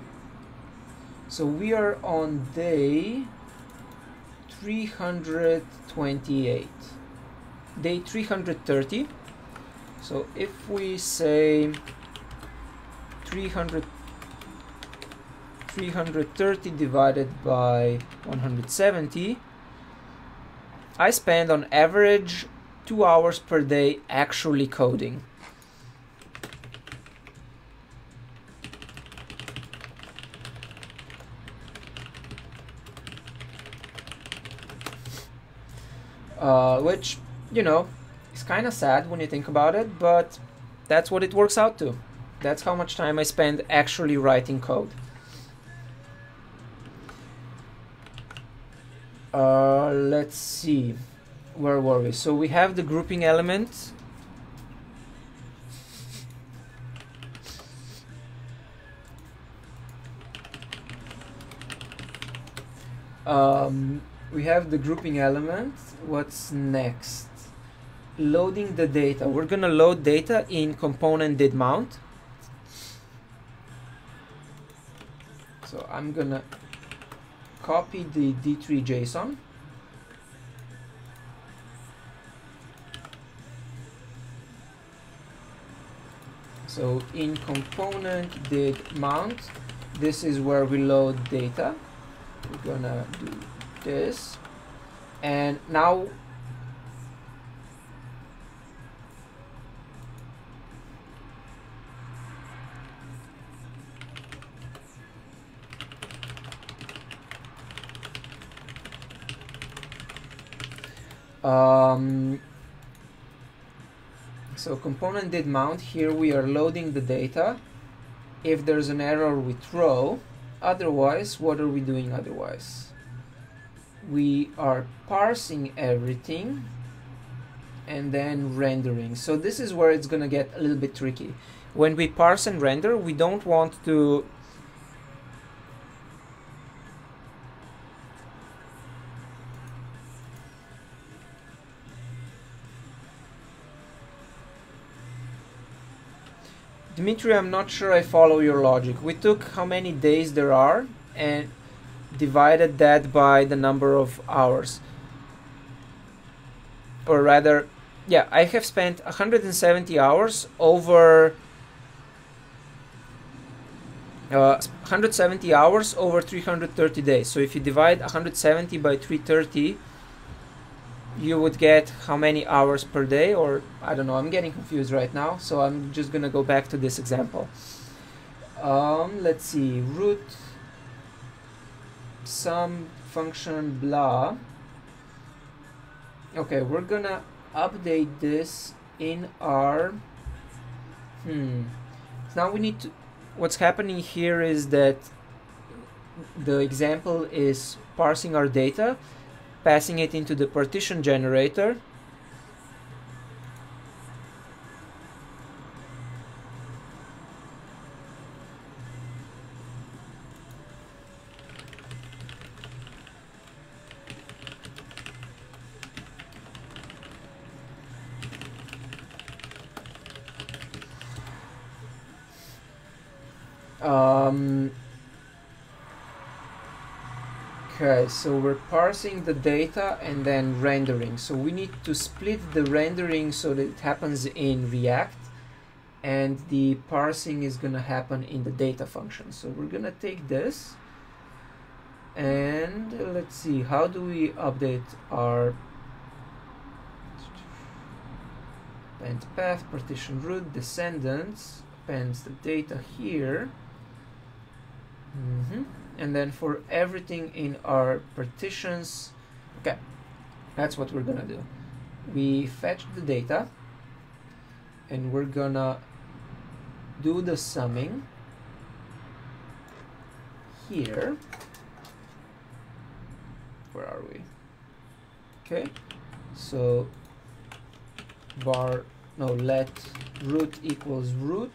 So we are on day 328, day 330. So if we say 330 divided by 170, I spend on average 2 hours per day actually coding. Which, you know, is kind of sad when you think about it, but that's what it works out to. That's how much time I spend actually writing code. Let's see, where were we? So we have the grouping element. We have the grouping element. What's next? Loading the data. We're gonna load data in component did mount. So I'm gonna copy the D3 JSON. So in component did mount, this is where we load data. We're gonna do this, and now so component did mount. Here we are loading the data. If there's an error, we throw. Otherwise, what are we doing otherwise? We are parsing everything and then rendering. So this is where it's gonna get a little bit tricky. When we parse and render, we don't want to Dmitry, I'm not sure I follow your logic. We took how many days there are and divided that by the number of hours. Or rather, yeah, I have spent 170 hours over 170 hours over 330 days. So if you divide 170 by 330, you would get how many hours per day, or I don't know, I'm getting confused right now, so I'm just gonna go back to this example. Let's see, root sum function blah. Okay, we're gonna update this in our now we need to, what's happening here is that the example is parsing our data, passing it into the partition generator, okay, so we're parsing the data and then rendering. So we need to split the rendering so that it happens in React, and the parsing is gonna happen in the data function. So we're gonna take this and let's see, how do we update our append path, partition root, descendants, appends the data here. And then for everything in our partitions, okay, that's what we're gonna do. We fetch the data and we're gonna do the summing here. Where are we? Okay, so let root equals root,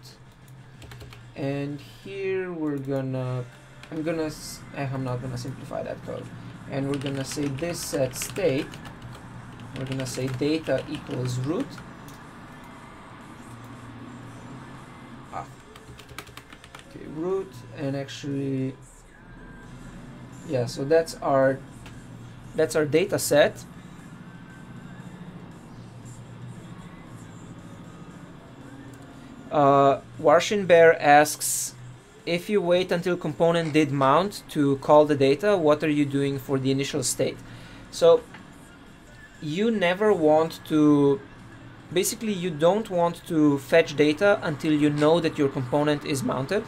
and here we're gonna I'm not gonna simplify that code, and we're gonna say this set state. We're gonna say data equals root. Okay, root, and actually, yeah. So that's our data set. Warshin Bear asks, if you wait until component did mount to call the data, what are you doing for the initial state? So you never want to, basically you don't want to fetch data until you know that your component is mounted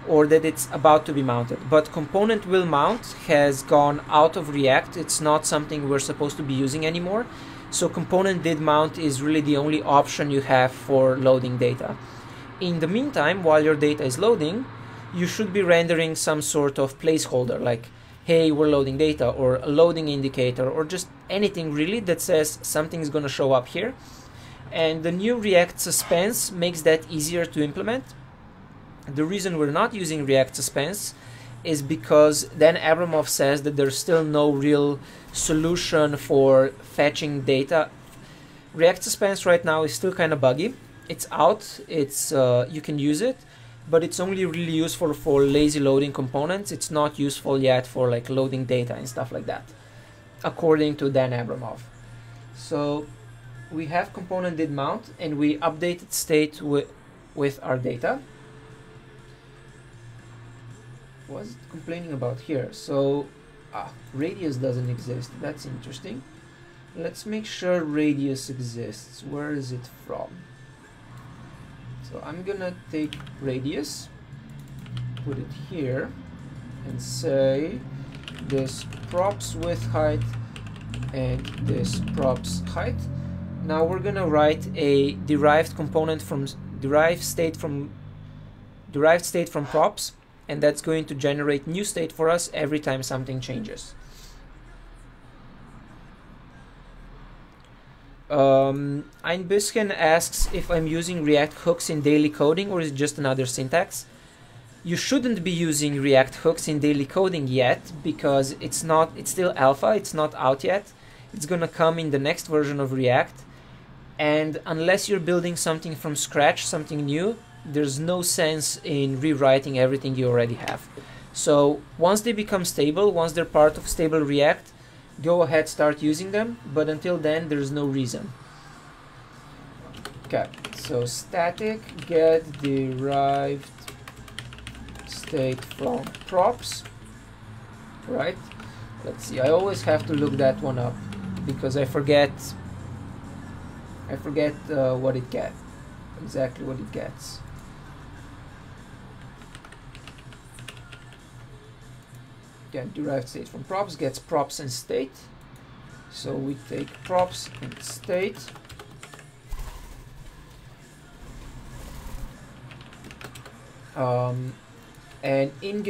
or that it's about to be mounted. But component will mount has gone out of React. It's not something we're supposed to be using anymore. So component did mount is really the only option you have for loading data. In the meantime, while your data is loading, you should be rendering some sort of placeholder, like hey, we're loading data, or a loading indicator, or just anything really that says something is going to show up here. And the new React suspense makes that easier to implement. The reason we're not using React suspense is because Dan Abramov says that there's still no real solution for fetching data. React suspense right now is still kind of buggy. It's out, you can use it, but it's only really useful for lazy loading components. It's not useful yet for like loading data and stuff like that, according to Dan Abramov. So we have component did mount, and we updated state with our data. What is it complaining about here? So radius doesn't exist. That's interesting. Let's make sure radius exists. Where is it from? So I'm gonna take radius, put it here, and say this props width height and this props height. Now we're gonna write a derived component from derived state from props, and that's going to generate new state for us every time something changes. Einbüsken asks if I'm using React hooks in daily coding, or is it just another syntax? You shouldn't be using React hooks in daily coding yet, because it's still alpha, it's not out yet. It's gonna come in the next version of React, and unless you're building something from scratch, something new, there's no sense in rewriting everything you already have. So once they become stable, once they're part of stable React, go ahead, start using them, but until then there's no reason. Okay, so static get derived state from props, right? Let's see, I always have to look that one up because I forget what it gets, exactly what it gets. Again, derived state from props gets props and state. So we take props and state. And in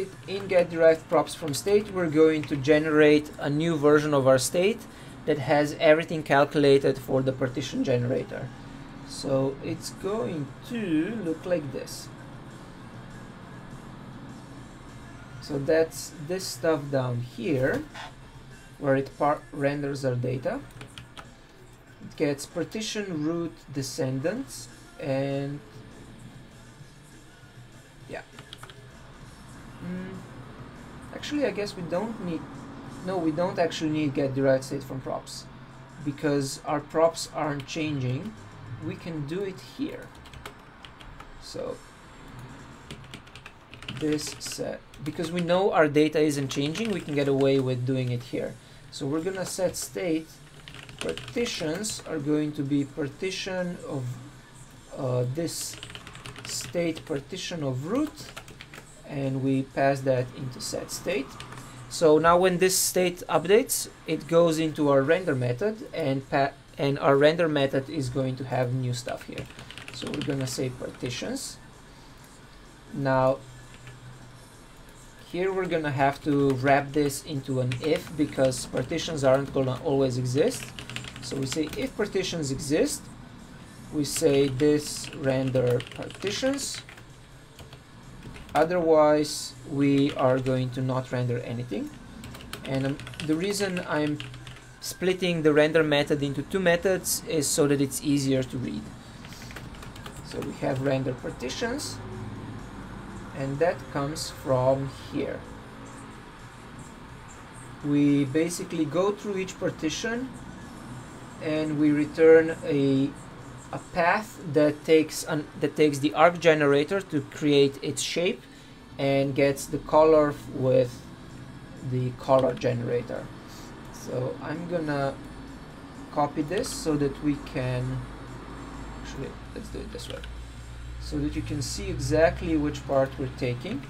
get derived props from state, we're going to generate a new version of our state that has everything calculated for the partition generator. So it's going to look like this. So that's this stuff down here, where it renders our data. It gets partition root descendants, and yeah. Actually, I guess we don't need, no, we don't actually need get derived state from props, because our props aren't changing. We can do it here. So this set, because we know our data isn't changing, we can get away with doing it here. So we're gonna set state partitions are going to be partition of this state partition of root, and we pass that into set state. So now when this state updates, it goes into our render method, and our render method is going to have new stuff here. So we're gonna say partitions. Now here we're gonna have to wrap this into an if, because partitions aren't gonna always exist. So we say if partitions exist, we say this render partitions. Otherwise, we are going to not render anything. And the reason I'm splitting the render method into two methods is so that it's easier to read. So we have render partitions, and that comes from here. We basically go through each partition, and we return a path that takes the arc generator to create its shape, and gets the color with the color generator. So I'm gonna copy this so that we can, actually let's do it this way, so that you can see exactly which part we're taking.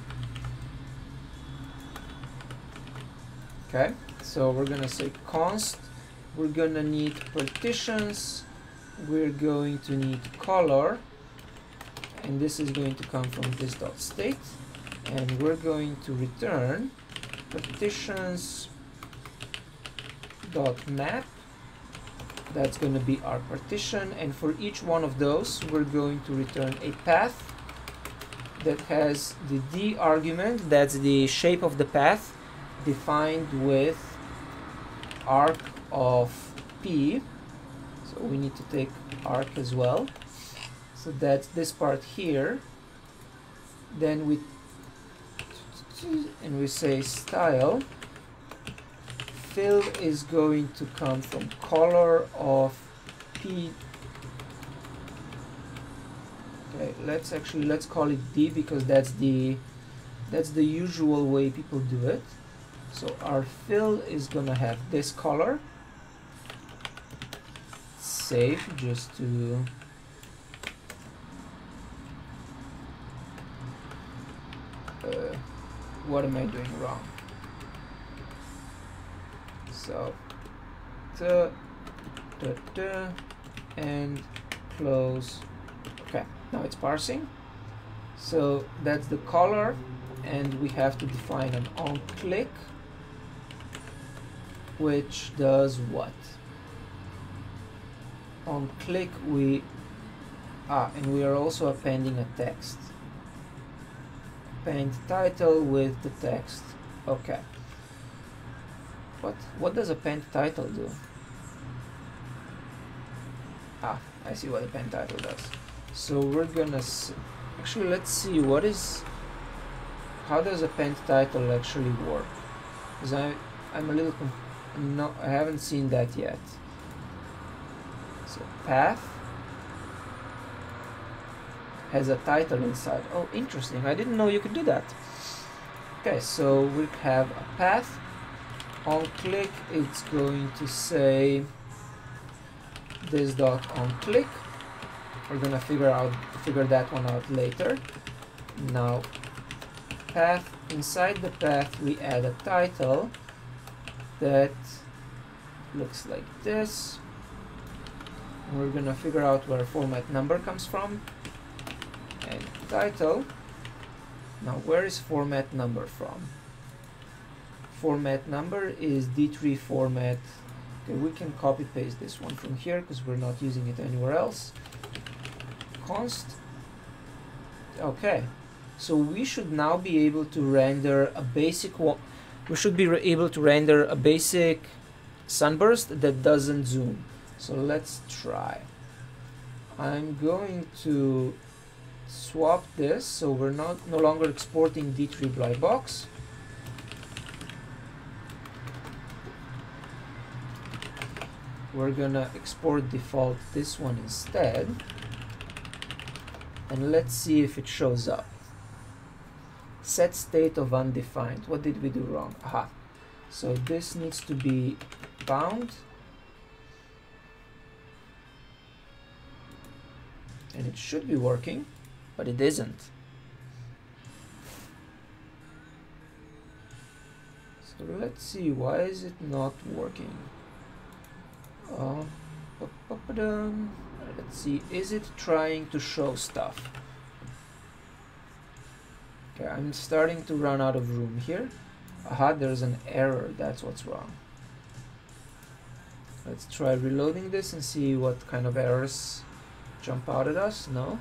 Okay, so we're gonna say const, we're gonna need partitions, we're going to need color, and this is going to come from this dot state, and we're going to return partitions dot map. That's going to be our partition, and for each one of those we're going to return a path that has the d argument, that's the shape of the path, defined with arc of p. So we need to take arc as well. So that's this part here. Then we say style. Fill is going to come from color of p. Okay, let's call it d, because that's the usual way people do it. So our fill is gonna have this color. Save, just to what am I doing wrong? So and close. Okay, now it's parsing. So that's the color, and we have to define an onClick, which does what? OnClick and we are also appending a text. Append title with the text. Okay. What does append title do? I see what append title does. So we're gonna actually, let's see how does append title actually work? Because I'm a little I haven't seen that yet. So path has a title inside. Oh, interesting. I didn't know you could do that. Okay, so we have a path. On click, it's going to say this dot on click. We're gonna figure that one out later. Now, path, inside the path we add a title that looks like this. And we're gonna figure out where format number comes from. And title. Now, where is format number from? Format number is D3 format. Okay, we can copy paste this one from here because we're not using it anywhere else. Const. Okay, so we should now be able to render a basic one. We should be able to render a basic sunburst that doesn't zoom. So let's try. I'm going to swap this so we're no longer exporting D3 blind box. We're gonna export default this one instead, and let's see if it shows up. Set state of undefined. What did we do wrong? Aha. So this needs to be bound, and it should be working, but it isn't. So let's see, why is it not working? Let's see, is it trying to show stuff? Okay, I'm starting to run out of room here. Aha, there's an error, that's what's wrong. Let's try reloading this and see what kind of errors jump out at us. No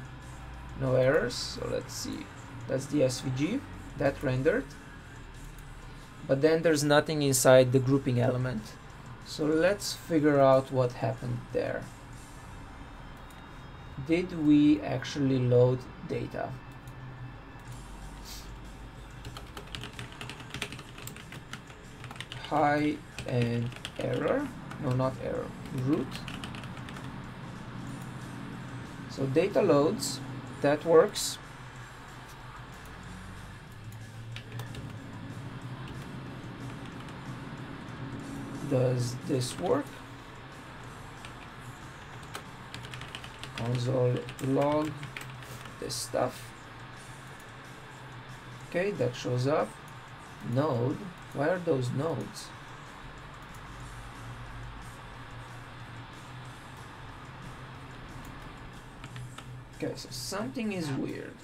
errors. So let's see, that's the SVG that rendered, but then there's nothing inside the grouping element. So let's figure out what happened there. Did we actually load data? Hi and error. No, not error. Root. So data loads. That works. Does this work? Console log this stuff. Okay, that shows up. Node. Why are those nodes? Okay, so something is weird.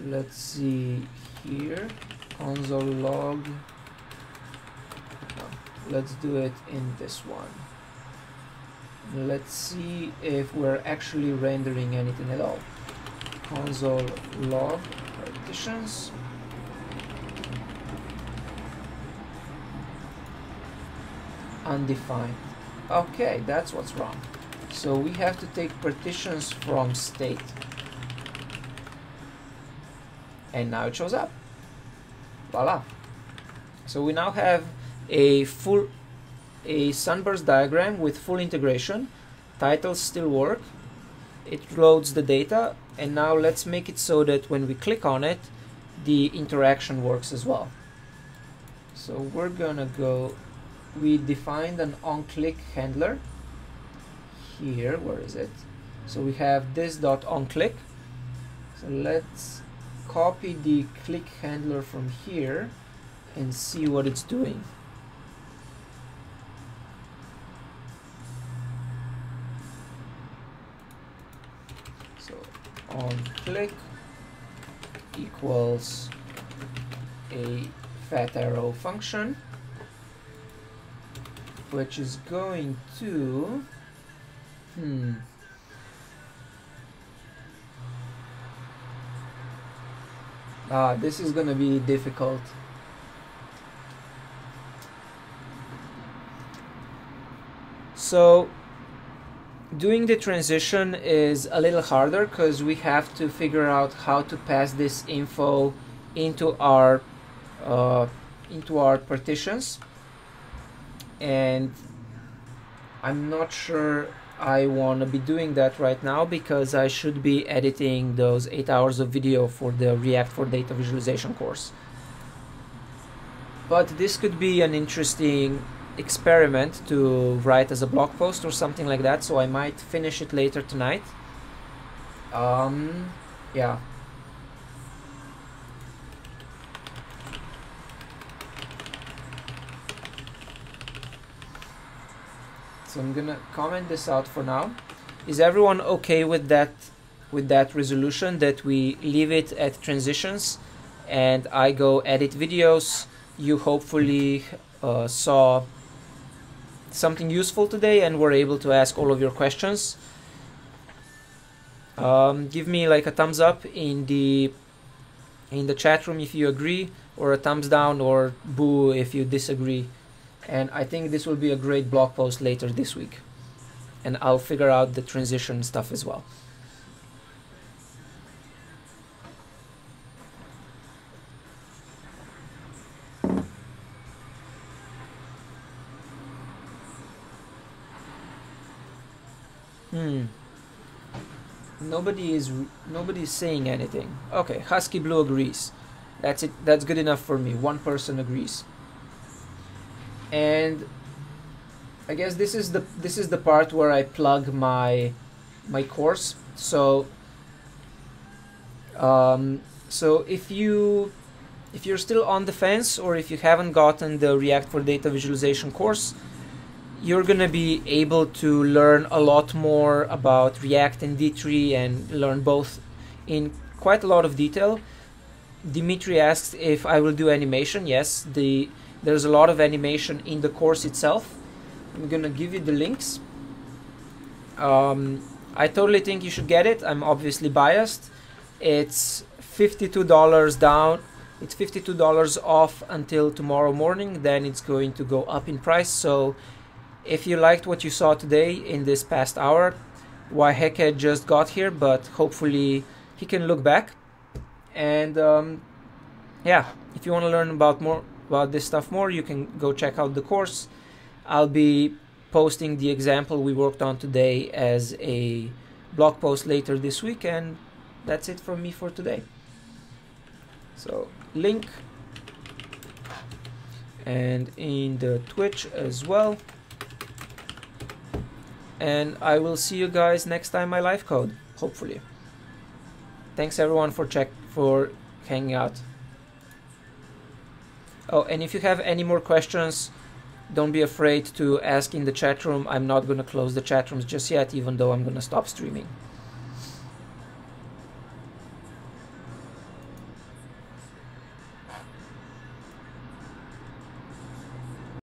let's see here, console log. Let's do it in this one. Let's see if we're actually rendering anything at all. Console log partitions. Undefined. Okay, that's what's wrong. So we have to take partitions from state. And now it shows up. Voila. So we now have a sunburst diagram with full integration. Titles still work. It loads the data, and now let's make it so that when we click on it, the interaction works as well. So we're gonna go, we defined an onClick handler here. Where is it? So we have this dot onClick. So let's copy the click handler from here and see what it's doing. So onClick equals a fat arrow function, which is going to this is gonna be difficult. So doing the transition is a little harder because we have to figure out how to pass this info into our partitions, and I'm not sure I want to be doing that right now because I should be editing those 8 hours of video for the React for Data Visualization course. But this could be an interesting experiment to write as a blog post or something like that, so I might finish it later tonight. Yeah. So I'm gonna comment this out for now. Is everyone okay with that resolution, that we leave it at transitions and I go edit videos? You hopefully saw something useful today and were able to ask all of your questions. Give me like a thumbs up in the chat room if you agree, or a thumbs down or boo if you disagree. And I think this will be a great blog post later this week. And I'll figure out the transition stuff as well. Nobody's saying anything. Okay, Husky Blue agrees. That's it. That's good enough for me. One person agrees. And I guess this is the part where I plug my course. So so if you're still on the fence, or if you haven't gotten the React for Data Visualization course, you're gonna be able to learn a lot more about React and D3 and learn both in quite a lot of detail. Dimitri asks if I will do animation. Yes, there's a lot of animation in the course itself. I'm gonna give you the links. I totally think you should get it. I'm obviously biased. It's $52 down. It's $52 off until tomorrow morning. Then it's going to go up in price. So if you liked what you saw today in this past hour, why Heke just got here, but hopefully he can look back. And yeah, if you want to learn about this stuff more, you can go check out the course. I'll be posting the example we worked on today as a blog post later this week, and that's it from me for today. So link, and in the Twitch as well. And I will see you guys next time I live code, hopefully. Thanks everyone for hanging out. Oh, and if you have any more questions, don't be afraid to ask in the chat room. I'm not going to close the chat rooms just yet, even though I'm going to stop streaming.